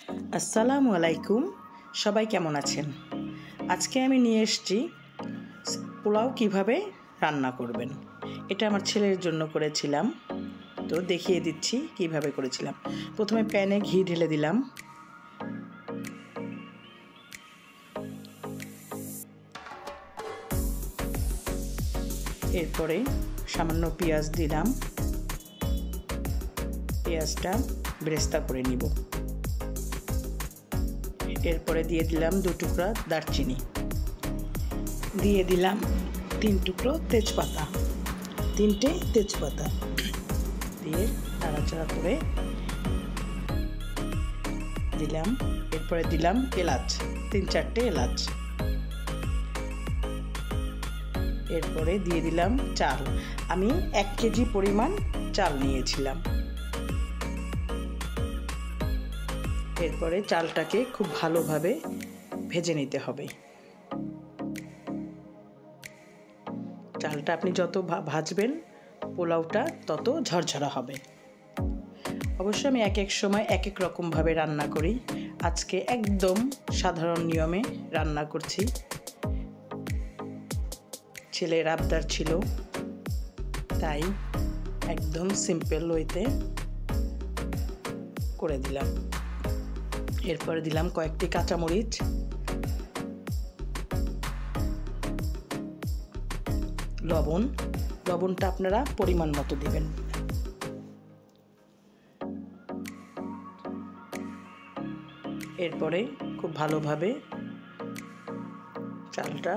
আসসালামু আলাইকুম, সবাই কেমন আছেন? আজকে আমি নিয়ে এসেছি পোলাও কিভাবে রান্না করবেন। এটা আমার ছেলের জন্য করেছিলাম, তো দেখিয়ে দিচ্ছি কিভাবে করেছিলাম। প্রথমে প্যানে ঘি ঢেলে দিলাম, এরপরে সামান্য পেঁয়াজ দিলাম, পেঁয়াজটা বেরেস্তা করে নিব। এরপরে দিয়ে দিলাম 2 টুকরা দারচিনি, দিয়ে দিলাম 3 টুকরো তেজপাতা, 3টে তেজপাতা দিয়ে নাড়াচাড়া করে দিলাম। এরপরে দিলাম এলাচ, 3-4টে এলাচ। এরপরে দিয়ে দিলাম চাল, আমি 1 কেজি পরিমাণ চাল নিয়েছিলাম। এরপরে চালটাকে খুব ভালোভাবে ভেজে নিতে হবে। চালটা আপনি যত ভাজবেন পোলাওটা তত ঝরঝরা হবে। অবশ্য আমি এক এক সময় এক এক রকমভাবে রান্না করি, আজকে একদম সাধারণ নিয়মে রান্না করছি। ছেলের আবদার ছিল, তাই একদম সিম্পল ওয়েতে করে দিলাম। এরপরে দিলাম কয়েকটি কাঁচামরিচ, লবণটা আপনারা পরিমাণ মতো দিবেন। এরপরে খুব ভালোভাবে চালটা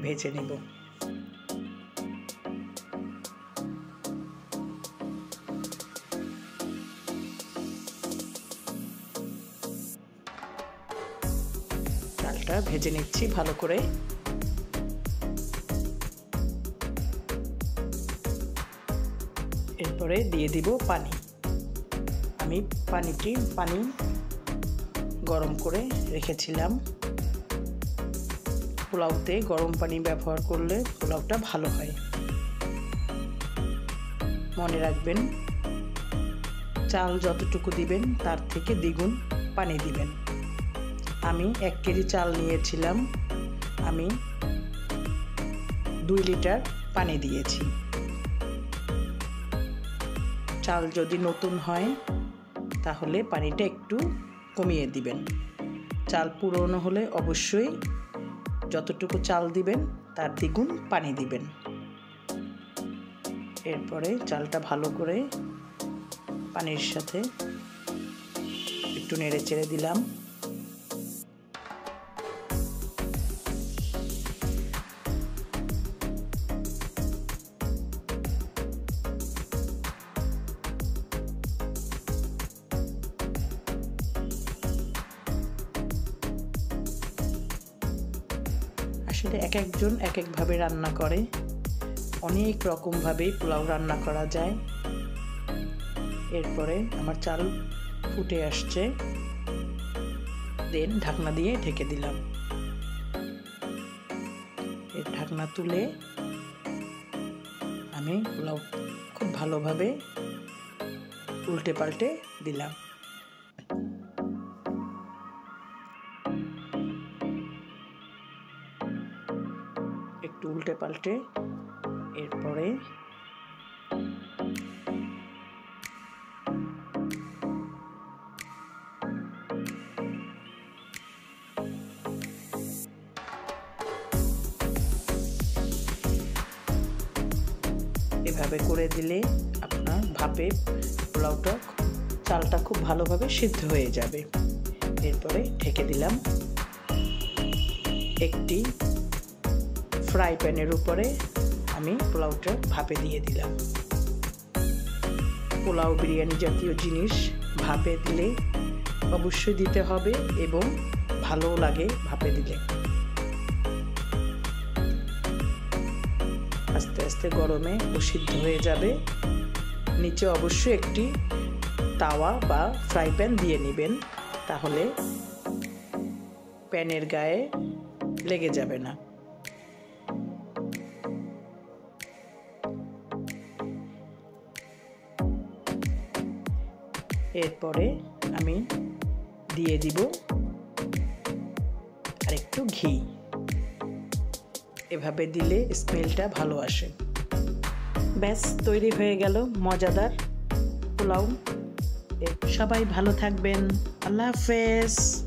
ভেজে নেব। চালটা ভেজে নিচ্ছি ভালো করে। এরপরে দিয়ে দিব পানি। আমি পানি গরম করে রেখেছিলাম। পোলাওতে গরম পানি ব্যবহার করলে পোলাওটা ভালো হয়। মনে রাখবেন, চাল যতটুকু দিবেন তার থেকে দ্বিগুণ পানি দিবেন। আমি 1 কেজি চাল নিয়েছিলাম, আমি 2 লিটার পানি দিয়েছি। চাল যদি নতুন হয় তাহলে পানিটা একটু কমিয়ে দিবেন। চাল পুরনো হলে অবশ্যই যতটুকু চাল দিবেন তার দ্বিগুণ পানি দিবেন। এরপরে চালটা ভালো করে পানির সাথে একটু নেড়ে চেড়ে দিলাম। আসলে এক একজন এক একভাবে রান্না করে, অনেক রকমভাবেই পোলাও রান্না করা যায়। এরপরে আমার চাল ফুটে আসছে, দেন ঢাকনা দিয়ে ঢেকে দিলাম। এর ঢাকনা তুলে আমি পোলাও খুব ভালোভাবে উল্টে পাল্টে দিলাম। একটু উল্টে পাল্টে এরপরে এভাবে করে দিলে আপনার ভাপে পোলাওটা চালটা খুব ভালোভাবে সিদ্ধ হয়ে যাবে। এরপরে ঢেকে দিলাম। একটি ফ্রাই প্যানের উপরে আমি পোলাওটা ভাপে দিয়ে দিলাম। পোলাও বিরিয়ানি জাতীয় জিনিস ভাপে দিলে অবশ্যই দিতে হবে এবং ভালো লাগে ভাপে দিলে। আস্তে আস্তে গরমে ও সিদ্ধ হয়ে যাবে। নিচে অবশ্যই একটি তাওয়া বা ফ্রাই প্যান দিয়ে নেবেন, তাহলে প্যানের গায়ে লেগে যাবে না। এরপরে আমি দিয়ে দিব আর একটু ঘি। এভাবে দিলে স্মেলটা ভালো আসে। ব্যাস তৈরি হয়ে গেল মজাদার পোলাও। সবাই ভালো থাকবেন। আল্লাহ হাফেজ।